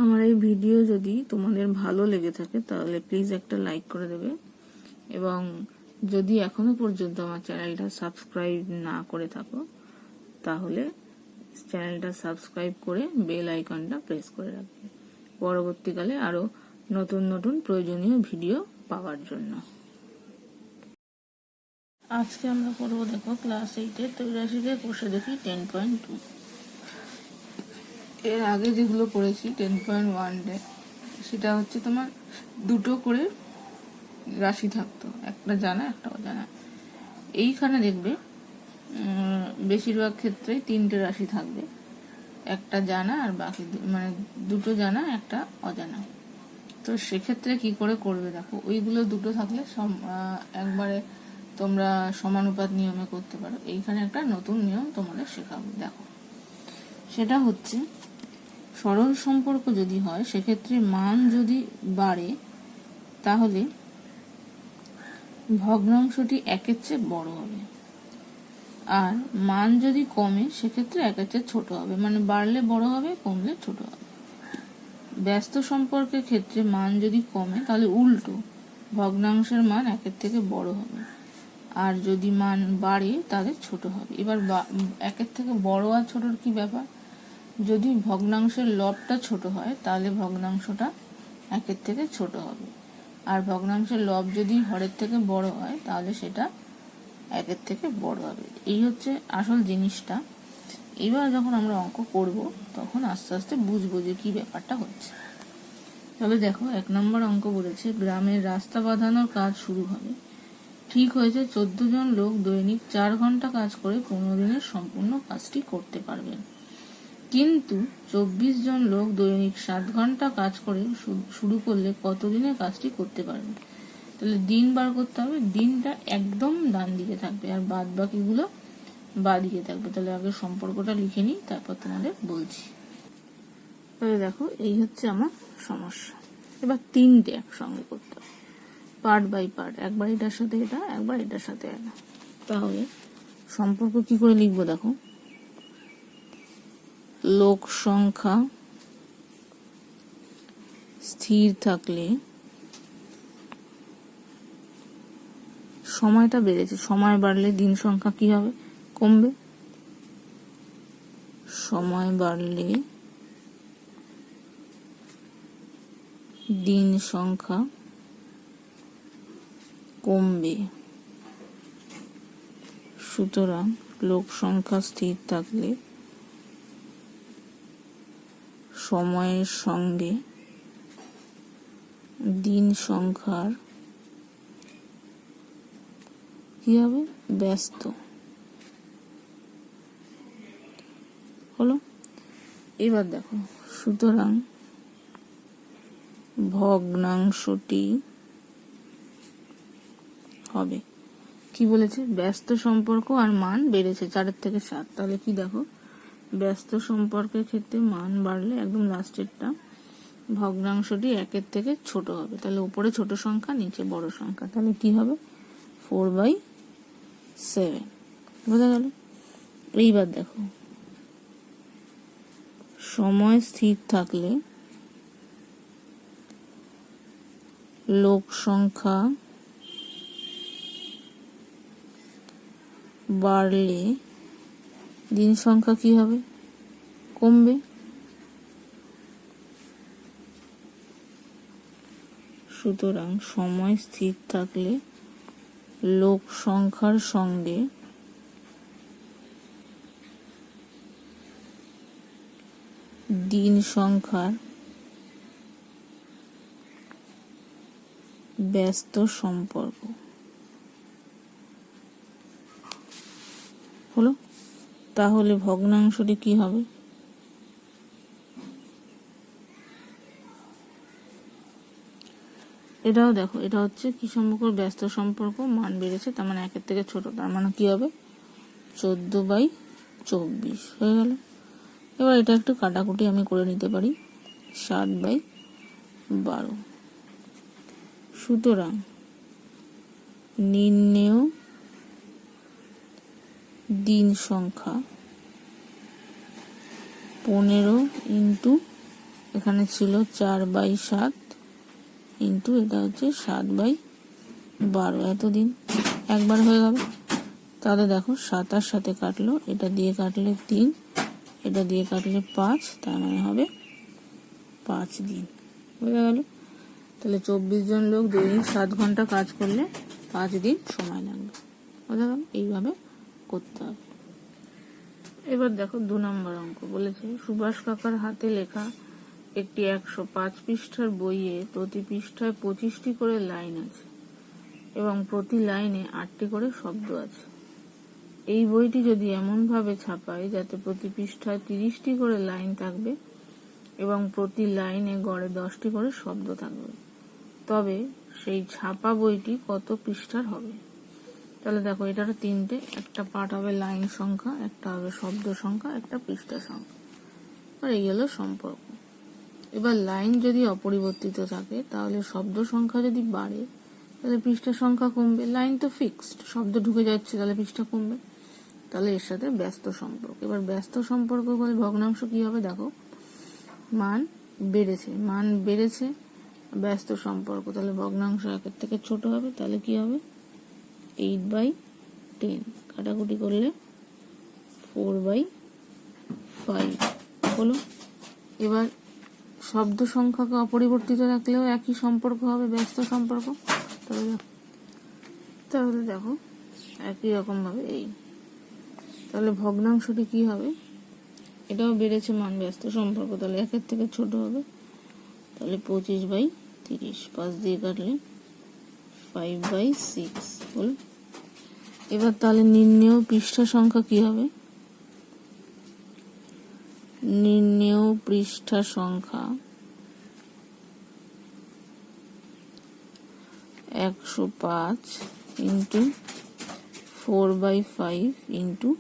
আমার এই ভিডিও যদি তোমাদের ভালো লেগে থাকে তাহলে প্লিজ একটা লাইক করে দেবে, এবং যদি এখনো পর্যন্ত আমার চ্যানেলটা সাবস্ক্রাইব না করে থাকো তাহলে চ্যানেলটা সাবস্ক্রাইব করে বেল আইকনটা প্রেস করে রাখবে পরবর্তীকালে আরো নতুন নতুন প্রয়োজনীয় ভিডিও পাওয়ার জন্য। আজকে আমরা পড়বো, দেখো, ক্লাস 8-এর 83 কোষে দেখি 10.2। এর আগে যেগুলো পড়েছি 10.1-এ সেটা হচ্ছে তোমার দুটো করে রাশি থাকতো, একটা জানা একটা অজানা। এইখানে দেখবে বেশিরভাগ ক্ষেত্রে তিনটে রাশি থাকবে, একটা জানা আর বাকি মানে দুটো জানা একটা অজানা। তো সেক্ষেত্রে কি করে করবে দেখো, ওইগুলো দুটো থাকলে একবারে তোমরা সমানুপাত নিয়মে করতে পারো। এইখানে একটা নতুন নিয়ম তোমাদের শেখাবো। দেখো, সেটা হচ্ছে সরল সম্পর্ক যদি হয় সেক্ষেত্রে মান যদি বাড়ে তাহলে ভগ্নাংশটি একের চেয়ে বড় হবে, আর মান যদি কমে সেক্ষেত্রে একের চেয়ে ছোট হবে। মানে বাড়লে বড় হবে, কমলে ছোট হবে। ব্যস্ত সম্পর্কের ক্ষেত্রে মান যদি কমে তাহলে উল্টো, ভগ্নাংশের মান একের থেকে বড় হবে, আর যদি মান বাড়ে তাহলে ছোট হবে। এবার একের থেকে বড় আর ছোটর কি ব্যাপার, যদি ভগ্নাংশের লবটা ছোট হয় তাহলে ভগ্নাংশটা একের থেকে ছোট হবে, আর ভগ্নাংশের লব যদি হরের থেকে বড় হয় তাহলে সেটা একের থেকে বড় হবে। এই হচ্ছে আসল জিনিসটা। এবার যখন আমরা অঙ্ক করব তখন আস্তে আস্তে বুঝবো যে কি ব্যাপারটা হচ্ছে। তবে দেখো, 1 নম্বর অঙ্ক বলেছে গ্রামের রাস্তা বাঁধানোর কাজ শুরু হবে। ঠিক হয়েছে 14 জন লোক দৈনিক 4 ঘন্টা কাজ করে 15 দিনের সম্পূর্ণ কাজটি করতে পারবেন, কিন্তু 24 জন লোক দৈনিক 7 ঘন্টা কাজ করে শুরু করলে কতদিনে কাজটি করতে পারবে। তাহলে দিন বার করতে হবে, দিনটা একদম ডান দিকে থাকবে আর বাদ বাকিগুলো বাঁ দিকে থাকবে। তাহলে আগে সম্পর্কটা লিখে নিই, তারপর তোমাদের বলছি। তাহলে দেখো, এই হচ্ছে আমার সমস্যা। এবার তিনটে একসঙ্গে করতে হবে, পার্ট বাই পার্ট, একবার এটার সাথে এটা, একবার এটার সাথে এটা। তাহলে সম্পর্ক কি করে লিখবো দেখো, লোক সংখ্যা স্থির থাকলে সময়টা বেড়েছে, সময় বাড়লে দিন সংখ্যা কি হবে, কমবে। সময় বাড়লে দিন সংখ্যা কমবে, সুতরাং লোক সংখ্যা স্থির থাকলে সময়ের সঙ্গে দিন সংখ্যার কি হবে, ব্যস্ত হলো। এবার দেখো, সুতরাং ভগ্নাংশটি হবে কি বলেছে, ব্যস্ত সম্পর্ক আর মান বেড়েছে 4 থেকে 7। তাহলে কি দেখো, ব্যস্ত সম্পর্কের ক্ষেত্রে মান বাড়লে একদম লাস্টেরটা ভগ্নাংশটি একের থেকে ছোট হবে। তাহলে উপরে ছোট সংখ্যা, নিচে বড় সংখ্যা, তাহলে কি হবে 4/7। বোঝা গেল। এইবার দেখো, সময় স্থির থাকলে লোক সংখ্যা বাড়লে দিন সংখ্যা কি হবে, কমবে। সুতরাং সময় স্থির থাকলে লোক সংখ্যার সঙ্গে দিন সংখ্যার ব্যস্ত সম্পর্ক হলো। তাহলে ভগ্নাংশটি কি হবে, এটাও দেখো, এটা হচ্ছে কি সম্পর্ক, ব্যস্ত সম্পর্ক, মান বেড়েছে, তার মানে একের থেকে ছোট, তার মানে কি হবে 14/24 হয়ে গেল। এবার এটা একটু কাটাকুটি আমি করে নিতে পারি, 7/12। সুতরাং নির্ণেয় দিন সংখ্যা 15 × এখানে ছিল 4/7 ইন্টু এটা হচ্ছে 7/12, এতদিন একবার হয়ে গেল। তাহলে দেখো 7 আর সাথে কাটলো, এটা দিয়ে কাটলে 3, এটা দিয়ে কাটলে 5, তার মানে হবে 5 দিন। বোঝা গেল? তাহলে 24 জন লোক দৈনিক 7 ঘন্টা কাজ করলে 5 দিন সময় লাগবে। বোঝা গেল? এইভাবে করতে হবে। এবার দেখো 2 নম্বর অঙ্ক বলেছে, সুভাষ কাকার হাতে লেখা একটি 105 পৃষ্ঠার বইয়ে প্রতি পৃষ্ঠায় 25টি করে লাইন আছে এবং প্রতি লাইনে 8টি করে শব্দ আছে। এই বইটি যদি এমনভাবে ছাপায় যাতে প্রতি পৃষ্ঠায় 30টি করে লাইন থাকবে এবং প্রতি লাইনে গড়ে 10টি করে শব্দ থাকবে, তবে সেই ছাপা বইটি কত পৃষ্ঠার হবে? তাহলে দেখো এটার 3টে, একটা পার্ট হবে লাইন সংখ্যা, একটা হবে শব্দ সংখ্যা, একটা পৃষ্ঠা সংখ্যা। আর এই হলো সম্পর্ক। এবার লাইন যদি অপরিবর্তিত থাকে তাহলে শব্দ সংখ্যা যদি বাড়ে তাহলে পৃষ্ঠা সংখ্যা কমবে। লাইন তো ফিক্সড, শব্দ ঢুকে যাচ্ছে তাহলে পৃষ্ঠা কমবে। তাহলে এর সাথে ব্যস্ত সম্পর্ক। এবার ব্যস্ত সম্পর্ক বলে ভগ্নাংশ কি হবে? দেখো মান বেড়েছে, ব্যস্ত সম্পর্ক, তাহলে ভগ্নাংশ 1 থেকে ছোট হবে, তাহলে কি হবে? 8/10, কাটাকুটি করলে 4/5 হলো। এবার শব্দ সংখ্যাকে অপরিবর্তিত রাখলেও একই সম্পর্ক হবে, ব্যস্ত সম্পর্ক। তাহলে দেখো একই রকম ভাবে তাহলে ভগ্নাংশটি কি হবে? এটাও বেড়েছে মান, ব্যস্ত সম্পর্ক, তাহলে 1 থেকে ছোট হবে, তাহলে 25/30, 5 দিয়ে কাটলে 5/6 হলো। এবার তাহলে নির্ণেয় পৃষ্ঠা সংখ্যা কি হবে? নির্ণেয় পৃষ্ঠা সংখ্যা 105 ইন্টু 4/5 ইন্টু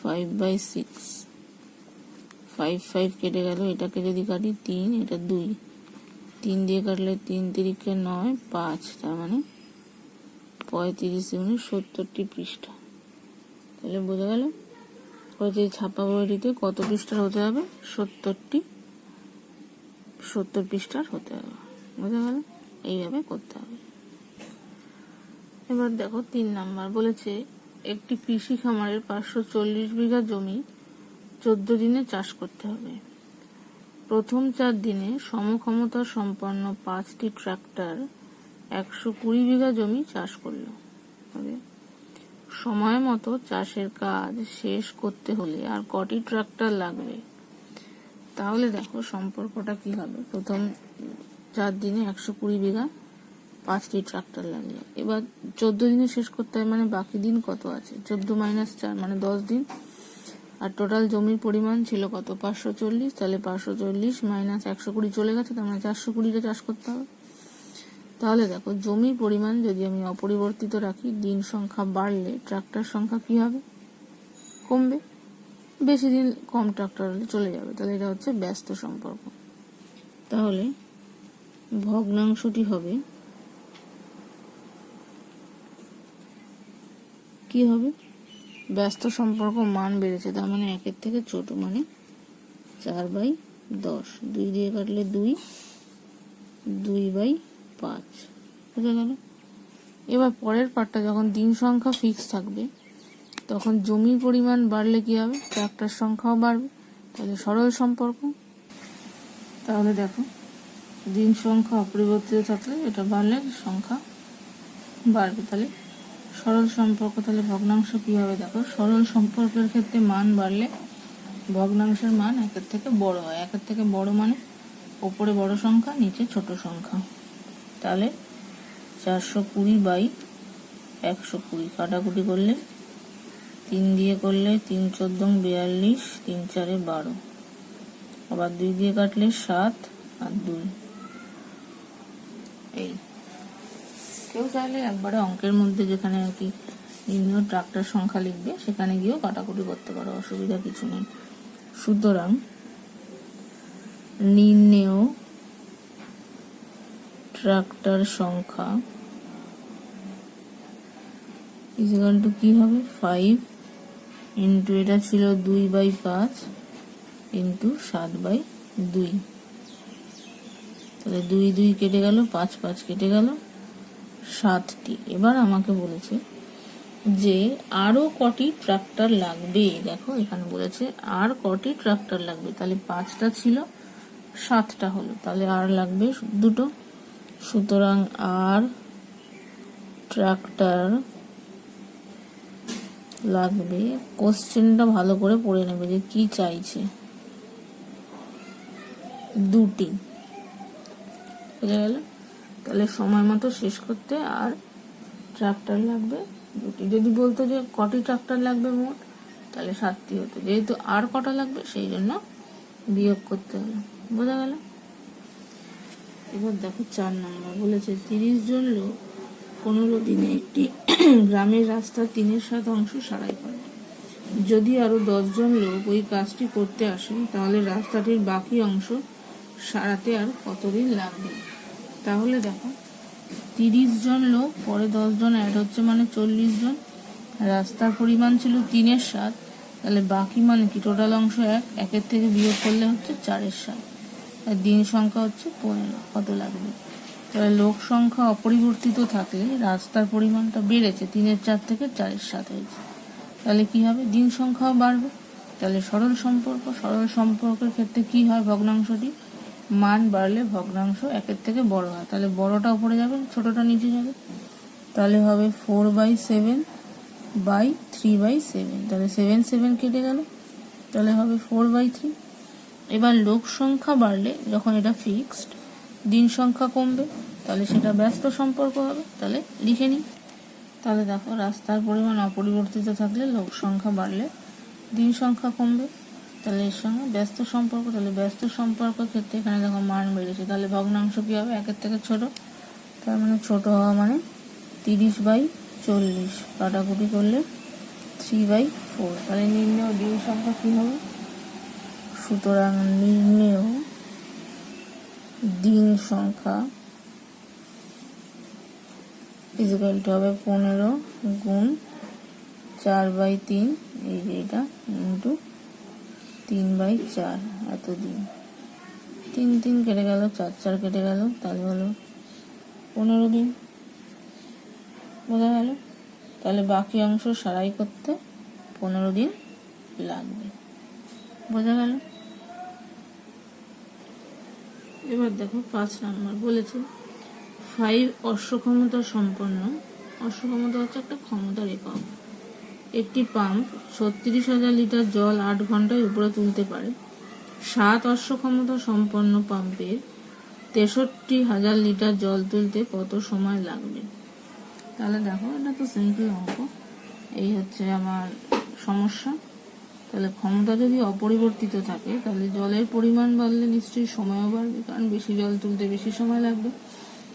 5/6, 5 কেটে গেল, এটাকে যদি কাটি 3, এটা 2, 3 দিয়ে কাটলে 3 3 9, 5, তার মানে 35 × 70টি পৃষ্ঠা। তাহলে বোঝা গেল যে ছাপা বইটিতে কত পৃষ্ঠার হতে হবে? 70 পৃষ্ঠার হতে হবে। বোঝা গেল? এইভাবে করতে হবে। এবার দেখো 3 নাম্বার বলেছে, একটি কৃষি খামারের 540 বিঘা জমি 14 দিনে চাষ করতে হবে। প্রথম 4 দিনে সমক্ষমতা সম্পন্ন 5টি ট্রাক্টর 120 বিঘা জমি চাষ করলো। সময় মতো চাষের কাজ শেষ করতে হলে আর কটি ট্রাক্টর লাগবে? তাহলে দেখো সম্পর্কটা কি হবে। প্রথম 4 দিনে 120 বিঘা, 5টি ট্রাক্টর লাগলো। এবার 14 দিনে শেষ করতে হয়, মানে বাকি দিন কত আছে? 14 - 4 মানে 10 দিন। আর টোটাল জমির পরিমাণ ছিল কত? 540, তাহলে 540 - 120 চলে গেছে, তার মানে 420টা চাষ করতে হবে। তাহলে দেখো জমির পরিমাণ যদি আমি অপরিবর্তিত রাখি, দিন সংখ্যা বাড়লে ট্রাক্টর সংখ্যা কি হবে? কমবে। বেশি দিন কম ট্রাক্টর হলে চলে যাবে। তাহলে এটা হচ্ছে ব্যস্ত সম্পর্ক। তাহলে ভগ্নাংশটি হবে কি হবে? ব্যস্ত সম্পর্ক মান বেড়েছে, তার মানে 1 থেকে ছোট, মানে 4/10, 2 দিয়ে কাটলে 2, 2/5। বুঝা গেল? এবার পরের পার্টটা, যখন দিন সংখ্যা ফিক্স থাকবে তখন জমির পরিমাণ বাড়লে কি হবে? ট্রাক্টর সংখ্যাও বাড়বে, তাহলে সরল সম্পর্ক। তাহলে দেখো দিন সংখ্যা অপরিবর্তিত থাকলে এটা বাড়লে সংখ্যা বাড়বে, তাহলে সরল সম্পর্ক। তাহলে ভগ্নাংশ কি হবে? দেখো সরল সম্পর্কের ক্ষেত্রে মান বাড়লে ভগ্নাংশের মান 1 থেকে বড় হয়। 1 থেকে বড় মানে ওপরে বড় সংখ্যা, নিচে ছোট সংখ্যা। তাহলে 420/120, কাটাকুটি করলে 3 দিয়ে করলে 3 × 14 = 42, 3 × 4 = 12, আবার 2 দিয়ে কাটলে 7 আর 2। এই কেউ চাইলে একবারে অঙ্কের মধ্যে যেখানে আর কি নির্ণেয় ট্রাক্টর সংখ্যা লিখবে সেখানে গিয়েও কাটাকুটি করতে পারো, অসুবিধা কিছু নেই। সুতরাং নির্ণেয় ট্রাক্টর সংখ্যা = কি হবে? 5 ইন্টু এটা ছিল 2/5 ইন্টু 7/2, তাহলে 2 2 কেটে গেল, 5 5 কেটে গেল, 7টি। এবার আমাকে বলেছে যে আরো কটি ট্রাক্টর লাগবে। দেখো এখানে বলেছে আর কটি ট্রাক্টর লাগবে, তাহলে 5টা ছিল, 7টা হলো, তাহলে আর লাগবে দুটো। সুতরাং আর ট্রাক্টর লাগবে। কোশ্চেনটা ভালো করে পড়ে নেবে যে কি চাইছে। 2টি বুঝে গেল। তাহলে সময় মতো শেষ করতে আর ট্রাক্টর লাগবে 2টি। যদি বলতো যে কটি ট্রাক্টর লাগবে মোট, তাহলে 7টি হতো। যেহেতু আর কটা লাগবে সেই জন্য বিয়োগ করতে হলো। বোঝা গেল। এবার দেখো 4 নম্বর বলেছে 30 জন লোক 15 দিনে একটি গ্রামের রাস্তার 3/7 অংশ সারাই করে। যদি আরো 10 জন লোক ওই কাজটি করতে আসেন, তাহলে রাস্তাটির বাকি অংশ সারাতে আর কতদিন লাগবে? তাহলে দেখো 30 জন লোক, পরে 10 জন অ্যাড হচ্ছে, মানে 40 জন। রাস্তার পরিমাণ ছিল 3/7, তাহলে বাকি মানে কি? টোটাল অংশ 1, 1 থেকে বিয়োগ করলে হচ্ছে 4/7, আর দিন সংখ্যা হচ্ছে 15। কত লাগবে? তাহলে লোক সংখ্যা অপরিবর্তিত থাকলে রাস্তার পরিমাণটা বেড়েছে, 3/4 থেকে 4/7 হয়েছে, তাহলে কি হবে? দিন সংখ্যাও বাড়বে। তাহলে সরল সম্পর্কের ক্ষেত্রে কি হয়? ভগ্নাংশটি মান বাড়লে ভগ্নাংশ 1 থেকে বড় হয়, তাহলে বড়টা উপরে যাবে, ছোটটা নিচে যাবে। তাহলে হবে 4/7 বাই 3/7, তাহলে 7 7 কেটে গেল, তাহলে হবে 4/3। এবার লোক সংখ্যা বাড়লে, যখন এটা ফিক্সড, দিন সংখ্যা কমবে, তাহলে সেটা ব্যস্ত সম্পর্ক হবে। তাহলে লিখে নিই। তাহলে দেখো রাস্তার পরিমাণ অপরিবর্তিত থাকলে লোক সংখ্যা বাড়লে দিন সংখ্যা কমবে, তাহলে এর সঙ্গে ব্যস্ত সম্পর্ক। তাহলে ব্যস্ত সম্পর্কের ক্ষেত্রে এখানে দেখো মান বেড়েছে, তাহলে ভগ্নাংশ কি হবে? 1 থেকে ছোট, তার মানে ছোট হওয়া মানে 30/40, কাটাকুটি করলে 3/4। তাহলে নির্ণেয় দিন সংখ্যা কি হবে? সুতরাং নির্ণেয় দিন সংখ্যা ইকুয়াল টু হবে 15 গুণ 4/3, এই যে এটা, ইন্টু 3/4, এত দিন। 3 3 কেটে গেল, 4 4 কেটে গেল, তাহলে হলো 15 দিন। বোঝা গেল। তাহলে বাকি অংশ সারাই করতে 15 দিন লাগবে। বোঝা গেল। এবার দেখো 5 নম্বর বলেছে 5 অশ্বক্ষমতা সম্পন্ন, অশ্বক্ষমতা হচ্ছে একটা ক্ষমতার একক, একটি পাম্প 36,000 লিটার জল 8 ঘন্টায় উপরে তুলতে পারে। 7 অশ্বক্ষমতা সম্পন্ন পাম্পের 63,000 লিটার জল তুলতে কত সময় লাগবে? তাহলে দেখো এটা তো সিম্পল অঙ্ক। এই হচ্ছে আমার সমস্যা। তাহলে ক্ষমতা যদি অপরিবর্তিত থাকে, তাহলে জলের পরিমাণ বাড়লে নিশ্চয়ই সময়ও বাড়বে, কারণ বেশি জল তুলতে বেশি সময় লাগবে।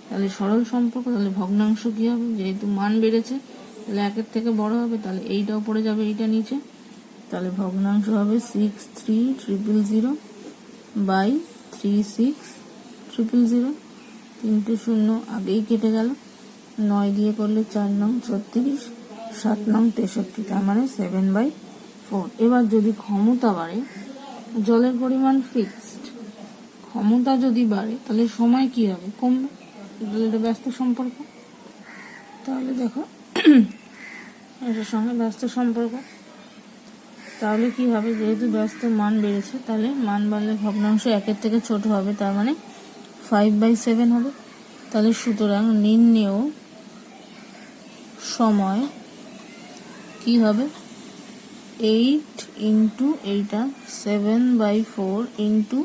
তাহলে সরল সম্পর্ক, তাহলে ভগ্নাংশ কি হবে? যেহেতু মান বেড়েছে, তাহলে 1 থেকে বড় হবে, তাহলে এইটা উপরে যাবে, এইটা নিচে, তাহলে ভগ্নাংশ হবে 63000 বাই 36000। 3টে 0 আগেই কেটে গেল, 9 দিয়ে করলে 4 নং 36, 7 নং 63, তার মানে 7/4। এবার যদি ক্ষমতা বাড়ে, জলের পরিমাণ ফিক্সড, ক্ষমতা যদি বাড়ে তাহলে সময় কি হবে? কমবে। তাহলে এটা ব্যস্ত সম্পর্ক। তাহলে দেখো এটার সঙ্গে ব্যস্ত সম্পর্ক, তাহলে কি হবে? যেহেতু ব্যস্ত মান বেড়েছে, তাহলে মান বাড়লে ভগ্নাংশ 1 থেকে ছোট হবে, তার মানে 5/7 হবে। তাহলে সুতরাং নির্ণেয় সময় কি হবে? 8 ইন্টু এইটা 7/4 ইন্টু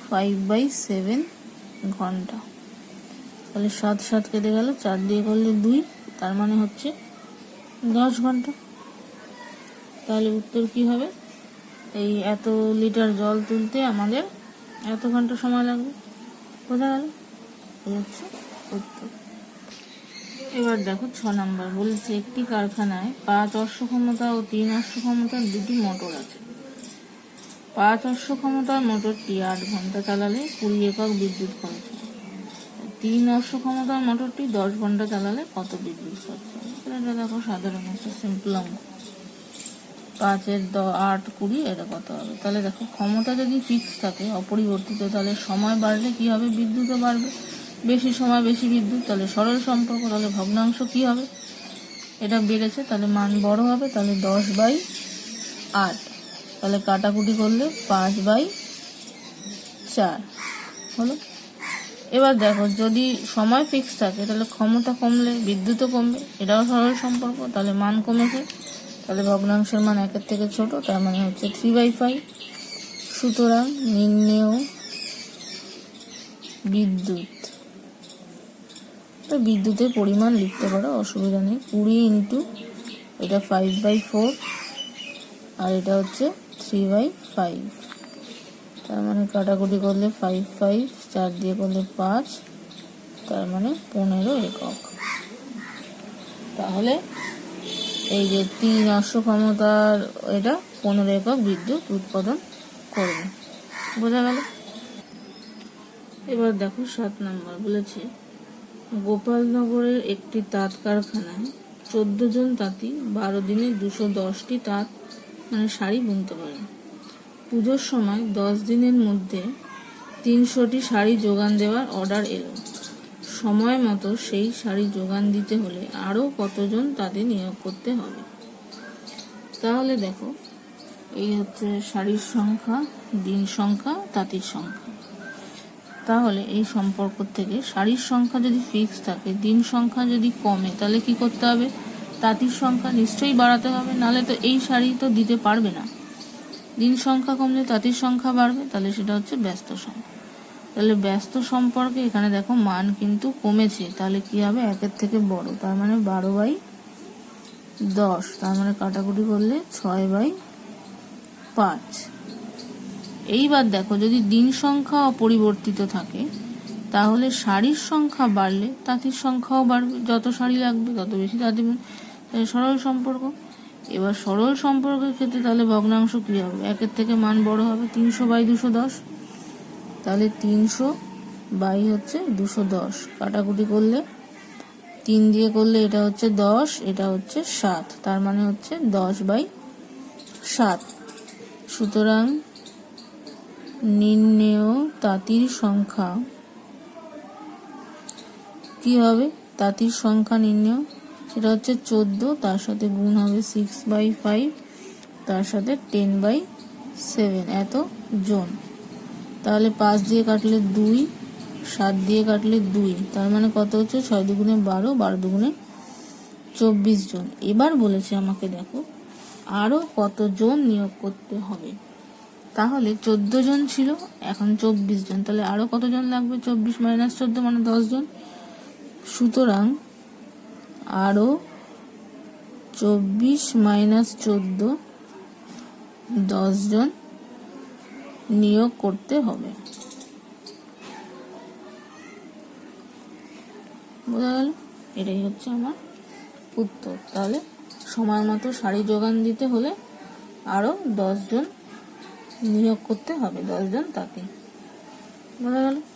5/7 ঘন্টা। তাহলে 7 7 কেটে গেল, 4 দিয়ে করলে 2, তার মানে হচ্ছে 10 ঘন্টা। তাহলে উত্তর কি হবে? এই এত লিটার জল তুলতে আমাদের এত ঘন্টা সময় লাগবে। বোঝা গেল? এই হচ্ছে উত্তর। এবার দেখো 6 নম্বর বলেছে একটি কারখানায় 5 অশ্বক্ষমতা ও 3 অশ্বক্ষমতার 2টি মোটর আছে। 5 অশ্বক্ষমতার মোটরটি 8 ঘন্টা চালালে 20 একক বিদ্যুৎ খরচ হয়। 3 অশ্বক্ষমতার মোটরটি 10 ঘন্টা চালালে কত বিদ্যুৎ খরচ হবে? এটা দেখো সাধারণ একটা সিম্পল অঙ্ক। 5 8 20 এটা কত হবে? তাহলে দেখো ক্ষমতা যদি ফিক্স থাকে অপরিবর্তিত, তাহলে সময় বাড়লে কি হবে? বিদ্যুৎও বাড়বে। বেশি সময় বেশি বিদ্যুৎ, তাহলে সরল সম্পর্ক। তাহলে ভগ্নাংশ কি হবে? এটা বেড়েছে, তাহলে মান বড় হবে। তাহলে 10/8, তাহলে কাটাকুটি করলে 5/4 হলো। এবার দেখো যদি সময় ফিক্স থাকে তাহলে ক্ষমতা কমলে বিদ্যুৎও কমবে, এটাও সরল সম্পর্ক। তাহলে মান কমেছে, তাহলে ভগ্নাংশের মান 1 থেকে ছোট, তার মানে হচ্ছে 3/5। সুতরাং নির্ণেয় বিদ্যুৎ, তো বিদ্যুতের পরিমাণ লিখতে পারো, অসুবিধা নেই। 20 ইন্টু এটা 5/4 আর এটা হচ্ছে 3/5, তার মানে কাটাকুটি করলে 5/5, 4 দিয়ে করলে 5, তার মানে 15 একক। তাহলে এই যে 3 অশ্ব ক্ষমতার এটা 15 একক বিদ্যুৎ উৎপাদন করবে। বোঝা গেল? এবার দেখো 7 নম্বর বলেছে, গোপালনগরের একটি তাঁত কারখানায় 14 জন তাঁতি 12 দিনে 210টি তাঁত মানে শাড়ি বুনতে পারে। পুজোর সময় 10 দিনের মধ্যে 300টি শাড়ি যোগান দেওয়ার অর্ডার এলো। সময় মতো সেই শাড়ি যোগান দিতে হলে আরও কতজন তাঁতি নিয়োগ করতে হবে? তাহলে দেখো এই হচ্ছে শাড়ির সংখ্যা, দিন সংখ্যা, তাঁতির সংখ্যা। তাহলে এই সম্পর্ক থেকে শাড়ির সংখ্যা যদি ফিক্স থাকে, দিন সংখ্যা যদি কমে, তাহলে কি করতে হবে? তাঁতির সংখ্যা নিশ্চয়ই বাড়াতে হবে, নাহলে তো এই শাড়ি তো দিতে পারবে না। দিন সংখ্যা কমলে তাঁতির সংখ্যা বাড়বে, তাহলে সেটা হচ্ছে ব্যস্ত সংখ্যা। তাহলে ব্যস্ত সম্পর্কে এখানে দেখো মান কিন্তু কমেছে, তাহলে কি হবে? 1 থেকে বড়, তার মানে 12/10, তার মানে কাটাকুটি করলে 6/5। এইবার দেখো যদি দিন সংখ্যা অপরিবর্তিত থাকে তাহলে শাড়ির সংখ্যা বাড়লে তাঁতির সংখ্যাও বাড়বে, যত শাড়ি লাগবে তত বেশি তাঁতি। সরল সম্পর্ক। এবার সরল সম্পর্কের ক্ষেত্রে তাহলে ভগ্নাংশ কি হবে? 1 থেকে মান বড় হবে, 300/210, তাহলে 300/210, কাটাকুটি করলে 3 দিয়ে করলে এটা হচ্ছে 10, এটা হচ্ছে 7, তার মানে হচ্ছে 10/7। সুতরাং নির্ণেয় তাঁতির সংখ্যা কি হবে? তাঁতির সংখ্যা নির্ণেয়, সেটা হচ্ছে 14, তার সাথে গুণ হবে 6/5, তার সাথে 10/7, এত জন। তাহলে 5 দিয়ে কাটলে 2, 7 দিয়ে কাটলে 2, তার মানে কত হচ্ছে? 6 দুগুণে 12, 12 দুগুণে 24 জন। এবার বলেছে আমাকে দেখো আরো কতজন নিয়োগ করতে হবে। তাহলে 14 জন ছিল, এখন 24 জন, তাহলে আরো কতজন লাগবে? 24 - 14 মানে 10 জন। সুতরাং আরো 24 - 14, 10 জন নিয়োগ করতে হবে। বোঝা গেল? এটাই হচ্ছে আমার উত্তর। তাহলে সময় মতো শাড়ি যোগান দিতে হলে আরো 10 জন নিয়োগ করতে হবে, 10 জন তাঁতি। বোঝা গেল?